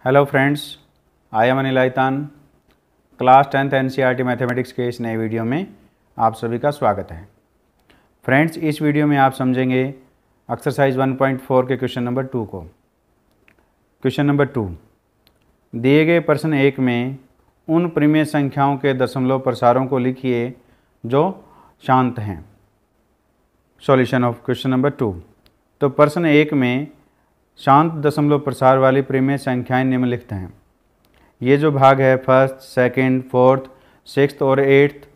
Hello friends, I am Anil Aitan. Class 10th NCERT mathematics के इस नए वीडियो में आप सभी का स्वागत है। फ्रेंड्स, इस वीडियो में आप समझेंगे एक्सरसाइज 1.4 के क्वेश्चन नंबर 2 को। क्वेश्चन नंबर 2, दिए गए प्रश्न 1 में उन परिमेय संख्याओं के दशमलव प्रसारों को लिखिए जो शांत हैं। Solution of question number 2। तो प्रश्न 1 में शांत दशमलव प्रसार वाली परिमेय संख्याएं निम्नलिखित हैं। ये जो भाग है फर्स्ट, सेकंड, फोर्थ, सिक्स्थ और एट्थ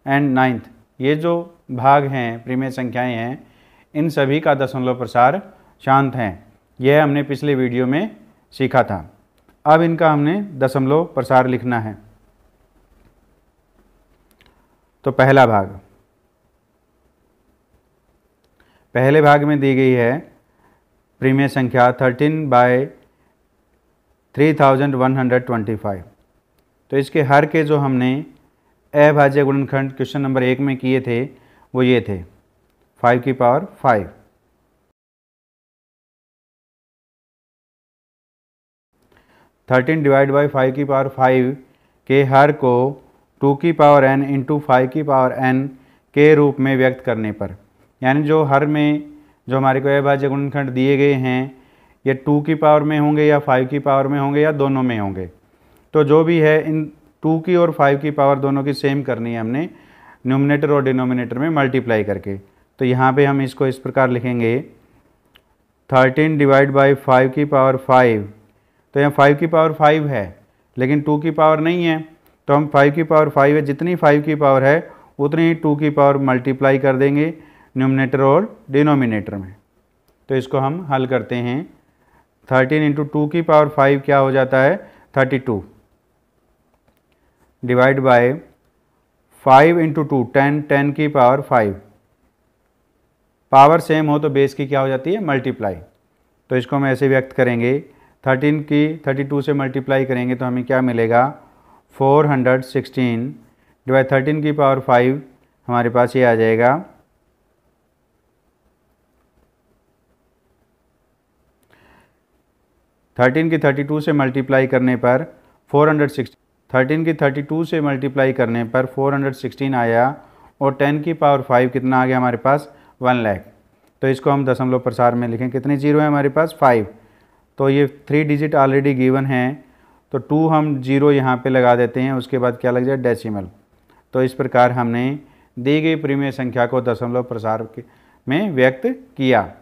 एंड नाइन्थ, ये जो भाग हैं परिमेय संख्याएं हैं, इन सभी का दशमलव प्रसार शांत हैं। यह हमने पिछले वीडियो में सीखा था। अब इनका हमने दशमलव प्रसार लिखना है। तो पहला भाग, पहले भाग में दी गई है परिमेय संख्या 13/3125। तो इसके हर के जो हमने अभाज्य गुणनखंड क्वेश्चन नंबर 1 में किए थे वो ये थे 5 की पावर 5। डिवाइड बाई 5 की पावर 5 के हर को 2 की पावर n इंटू 5 की पावर n के रूप में व्यक्त करने पर, यानी जो हर में जो हमारे को अभाज्य गुणनखंड दिए गए हैं ये 2 की पावर में होंगे या 5 की पावर में होंगे या दोनों में होंगे। तो जो भी है इन 2 की और 5 की पावर दोनों की सेम करनी है हमने न्यूमरेटर और डिनोमिनेटर में मल्टीप्लाई करके। तो यहाँ पे हम इसको इस प्रकार लिखेंगे 13 डिवाइड बाई 5 की पावर 5। तो यहाँ 5 की पावर 5 है लेकिन 2 की पावर नहीं है, तो हम 5 की पावर 5 है, जितनी 5 की पावर है उतनी ही 2 की पावर मल्टीप्लाई कर देंगे न्यूमरेटर और डिनोमिनेटर में। तो इसको हम हल करते हैं। 13 इंटू 2 की पावर 5 क्या हो जाता है 32, डिवाइड बाय 5 इंटू 2 10, 10 की पावर 5। पावर सेम हो तो बेस की क्या हो जाती है मल्टीप्लाई। तो इसको हम ऐसे व्यक्त करेंगे, 13 की 32 से मल्टीप्लाई करेंगे तो हमें क्या मिलेगा 416 डिवाइड 13 की पावर 5 हमारे पास ये आ जाएगा 13 की 32 से मल्टीप्लाई करने पर 416, 13 की 32 से मल्टीप्लाई करने पर 416 आया और 10 की पावर 5 कितना आ गया हमारे पास 1 लाख। तो इसको हम दशमलव प्रसार में लिखें, कितने जीरो है हमारे पास 5। तो ये 3 डिजिट ऑलरेडी गिवन हैं, तो 2 हम जीरो यहाँ पे लगा देते हैं, उसके बाद क्या लग जाए डेसिमल। तो इस प्रकार हमने दी गई परिमेय संख्या को दशमलव प्रसार में व्यक्त किया।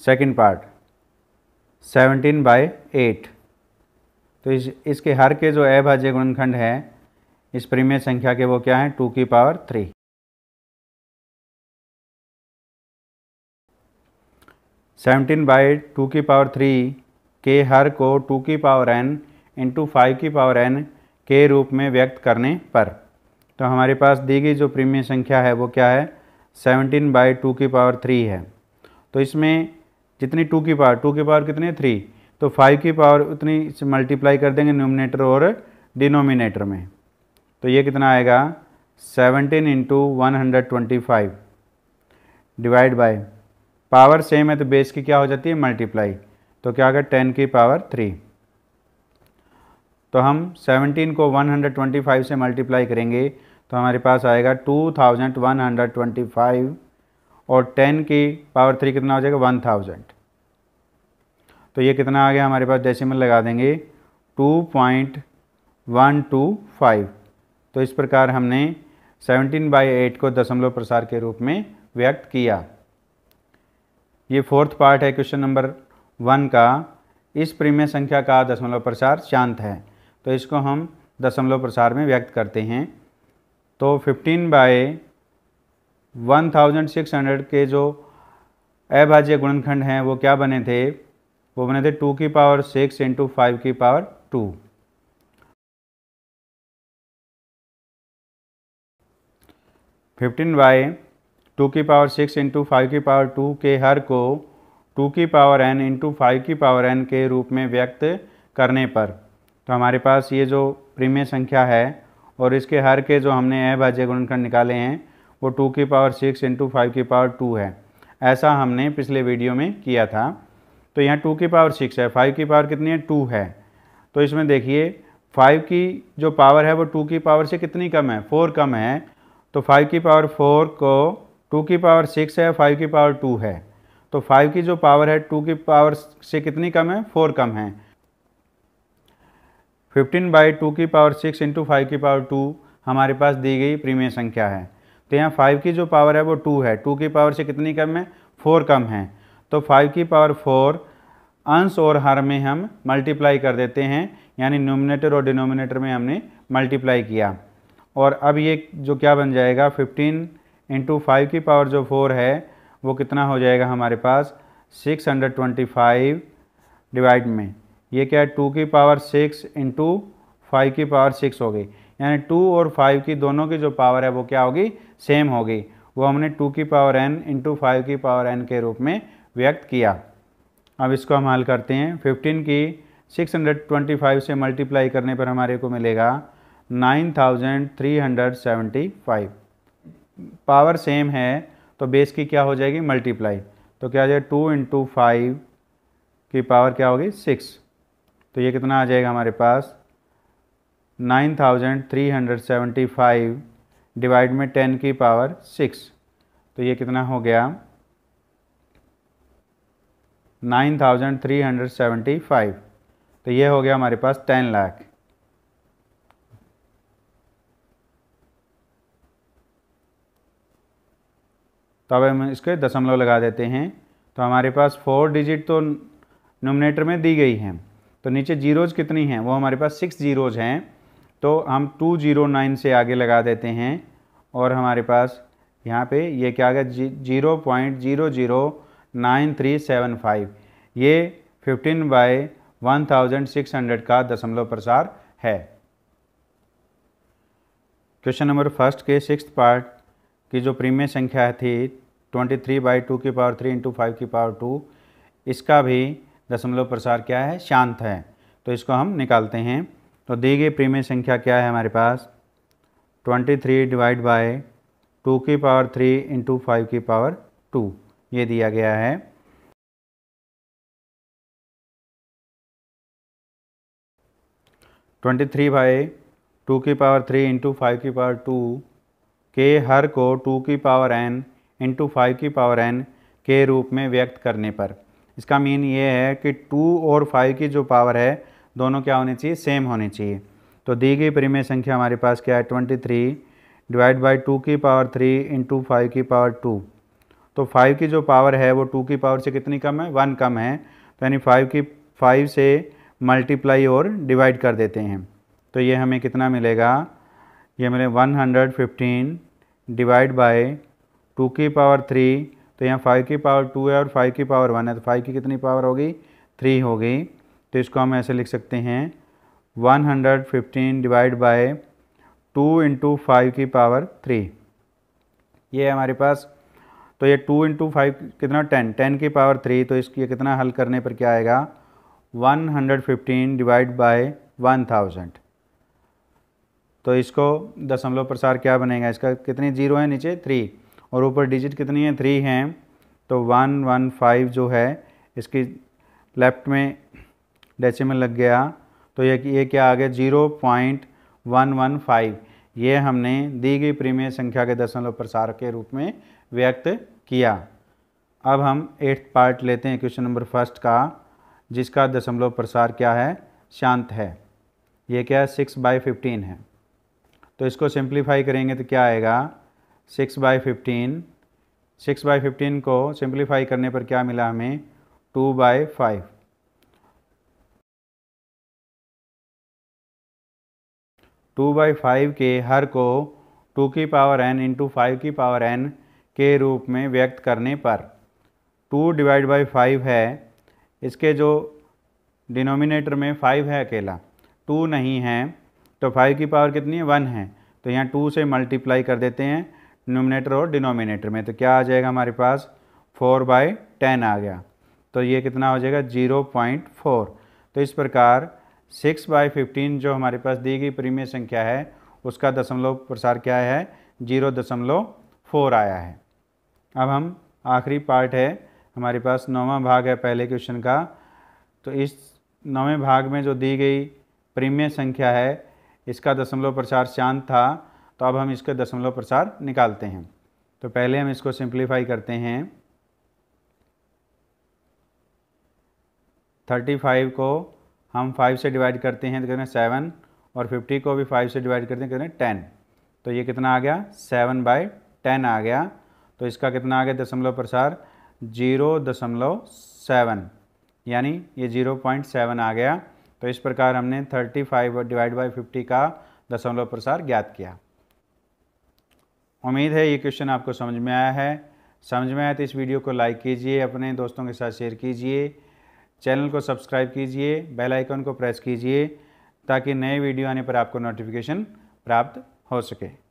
Second part 17/8। तो इसके हर के जो अभाज्य गुणनखंड है इस परिमेय संख्या के वो क्या है 2 की पावर 3। 17/2 की पावर 3 के हर को 2 की पावर n इंटू 5 की पावर n के रूप में व्यक्त करने पर, तो हमारे पास दी गई जो परिमेय संख्या है वो क्या है 17/2 की पावर 3 है। तो इसमें जितनी 2 की पावर कितनी 3, तो 5 की पावर उतनी से मल्टीप्लाई कर देंगे न्यूमरेटर और डिनोमिनेटर में। तो ये कितना आएगा 17 into 125 divide by, power same है तो बेस की क्या हो जाती है मल्टीप्लाई। तो क्या होगा 10 की पावर 3। तो हम 17 को 125 से मल्टीप्लाई करेंगे तो हमारे पास आएगा 2125 और 10 की पावर 3 कितना हो जाएगा 1000। तो ये कितना आ गया हमारे पास डेसिमल लगा देंगे 2.125। तो इस प्रकार हमने 17/8 को दशमलव प्रसार के रूप में व्यक्त किया। ये फोर्थ पार्ट है क्वेश्चन नंबर 1 का। इस परिमेय संख्या का दशमलव प्रसार शांत है, तो इसको हम दशमलव प्रसार में व्यक्त करते हैं। तो 15/1600 के जो अभाज्य गुणनखंड हैं वो क्या बने थे, वो बने थे 2 की पावर 6 इंटू 5 की पावर 2। 15/2 की पावर 6 इंटू 5 की पावर 2 के हर को 2 की पावर n इंटू 5 की पावर n के रूप में व्यक्त करने पर, तो हमारे पास ये जो परिमेय संख्या है और इसके हर के जो हमने अभाज्य गुणनखंड निकाले हैं वो 2 की पावर 6 इंटू 5 की पावर 2 है। ऐसा हमने पिछले वीडियो में किया था। तो यहाँ 2 की पावर 6 है, 5 की पावर कितनी है 2 है। तो इसमें देखिए 5 की जो पावर है वो 2 की पावर से कितनी कम है, 4 कम है। तो 5 की पावर 4 को 2 की पावर 6 है, 5 की पावर 2 है। तो 5 की जो पावर है 2 की पावर से कितनी कम है, 4 कम है। 15/2 की पावर 6 इंटू 5 की पावर 2 हमारे पास दी गई प्रीमिय संख्या है। तो यहाँ 5 की जो पावर है वो 2 है, 2 की पावर से कितनी कम है, 4 कम है। तो 5 की पावर 4 अंश और हर में हम मल्टीप्लाई कर देते हैं, यानी न्यूमरेटर और डिनोमिनेटर में हमने मल्टीप्लाई किया। और अब ये जो क्या बन जाएगा, 15 इंटू 5 की पावर जो 4 है वो कितना हो जाएगा हमारे पास 625 डिवाइड में ये क्या है 2 की पावर 6 इंटू 5 की पावर 6 होगी, यानी 2 और 5 की दोनों की जो पावर है वो क्या होगी, सेम होगी। वो हमने 2 की पावर n इंटू 5 की पावर n के रूप में व्यक्त किया। अब इसको हम हल करते हैं। 15 की 625 से मल्टीप्लाई करने पर हमारे को मिलेगा 9375। पावर सेम है तो बेस की क्या हो जाएगी, मल्टीप्लाई। तो क्या आ जाएगा 2 इंटू 5 की पावर क्या होगी 6। तो ये कितना आ जाएगा हमारे पास 9375 डिवाइड में 10 की पावर 6। तो ये कितना हो गया 9375। तो ये हो गया हमारे पास 10 लाख। तो अब हम इसके दशमलव लगा देते हैं। तो हमारे पास 4 डिजिट तो न्यूमरेटर में दी गई हैं, तो नीचे जीरोज़ कितनी हैं, वो हमारे पास 6 जीरोज़ हैं। तो हम 209 से आगे लगा देते हैं और हमारे पास यहाँ पे ये क्या आ गया 0.009375। ये 15/1600 का दशमलव प्रसार है। क्वेश्चन नंबर फर्स्ट के 6th पार्ट की जो प्रीमिय संख्या थी 23/2 की पावर 3 इंटू 5 की पावर 2, इसका भी दशमलव प्रसार क्या है, शांत है। तो इसको हम निकालते हैं। तो दी गई प्रीमिय संख्या क्या है हमारे पास 23 डिवाइड बाय 2 की पावर 3 इंटू 5 की पावर 2 ये दिया गया है। ट्वेंटी 3/2 की पावर 3 इंटू 5 की पावर 2 के हर को 2 की पावर n इंटू 5 की पावर n के रूप में व्यक्त करने पर, इसका मीन ये है कि 2 और 5 की जो पावर है दोनों क्या होनी चाहिए, सेम होनी चाहिए। तो दी गई प्रीमिय संख्या हमारे पास क्या है 23 डिवाइड बाई 2 की पावर 3 इंटू 5 की पावर 2। तो 5 की जो पावर है वो 2 की पावर से कितनी कम है, 1 कम है। तो यानी 5 से मल्टीप्लाई और डिवाइड कर देते हैं। तो ये हमें कितना मिलेगा, ये मिले 115 डिवाइड बाय 2 की पावर 3। तो यहाँ 5 की पावर 2 है और 5 की पावर 1 है, तो 5 की कितनी पावर होगी, 3 होगी। तो इसको हम ऐसे लिख सकते हैं 115 डिवाइड बाय 2 इंटू 5 की पावर 3। ये है हमारे पास। तो ये 2 इंटू 5 कितना 10 की पावर 3। तो इसकी कितना हल करने पर क्या आएगा 115 डिवाइड बाय 1000। तो इसको दशमलव प्रसार क्या बनेगा, इसका कितनी जीरो है नीचे 3 और ऊपर डिजिट कितनी है 3 हैं। तो 115 जो है इसकी लेफ्ट में डेसिमल लग गया। तो ये क्या आ गया 0.115। ये हमने दी गई प्रीमिय संख्या के दशमलव प्रसार के रूप में व्यक्त किया। अब हम 8th पार्ट लेते हैं क्वेश्चन नंबर फर्स्ट का, जिसका दशमलव प्रसार क्या है, शांत है। ये क्या है 6/15 है। तो इसको सिंप्लीफाई करेंगे तो क्या आएगा 6/15। 6/15 को सिंप्लीफाई करने पर क्या मिला हमें 2/5। 2/5 के हर को 2 की पावर n इंटू 5 की पावर n के रूप में व्यक्त करने पर 2 डिवाइड बाई 5 है, इसके जो डिनोमिनेटर में 5 है अकेला, 2 नहीं है। तो 5 की पावर कितनी है 1 है। तो यहाँ 2 से मल्टीप्लाई कर देते हैं न्यूमरेटर और डिनोमिनेटर में। तो क्या आ जाएगा हमारे पास 4/10 आ गया। तो ये कितना हो जाएगा 0.4। तो इस प्रकार 6/15 जो हमारे पास दी गई प्रीमिय संख्या है उसका दशमलव प्रसार क्या है 0.4 आया है। अब हम आखिरी पार्ट है हमारे पास 9वां भाग है पहले क्वेश्चन का। तो इस 9वें भाग में जो दी गई परिमेय संख्या है इसका दशमलव प्रसार चांद था, तो अब हम इसके दशमलव प्रसार निकालते हैं। तो पहले हम इसको सिंप्लीफाई करते हैं। 35 को हम 5 से डिवाइड करते हैं तो कितने 7, और 50 को भी 5 से डिवाइड करते हैं कितने 10। तो ये कितना आ गया 7/10 आ गया। तो इसका कितना आ गया दशमलव प्रसार 0.7, यानी ये 0.7 आ गया। तो इस प्रकार हमने 35/50 का दशमलव प्रसार ज्ञात किया। उम्मीद है ये क्वेश्चन आपको समझ में आया है। समझ में आया तो इस वीडियो को लाइक कीजिए, अपने दोस्तों के साथ शेयर कीजिए, चैनल को सब्सक्राइब कीजिए, बेल आइकन को प्रेस कीजिए ताकि नए वीडियो आने पर आपको नोटिफिकेशन प्राप्त हो सके।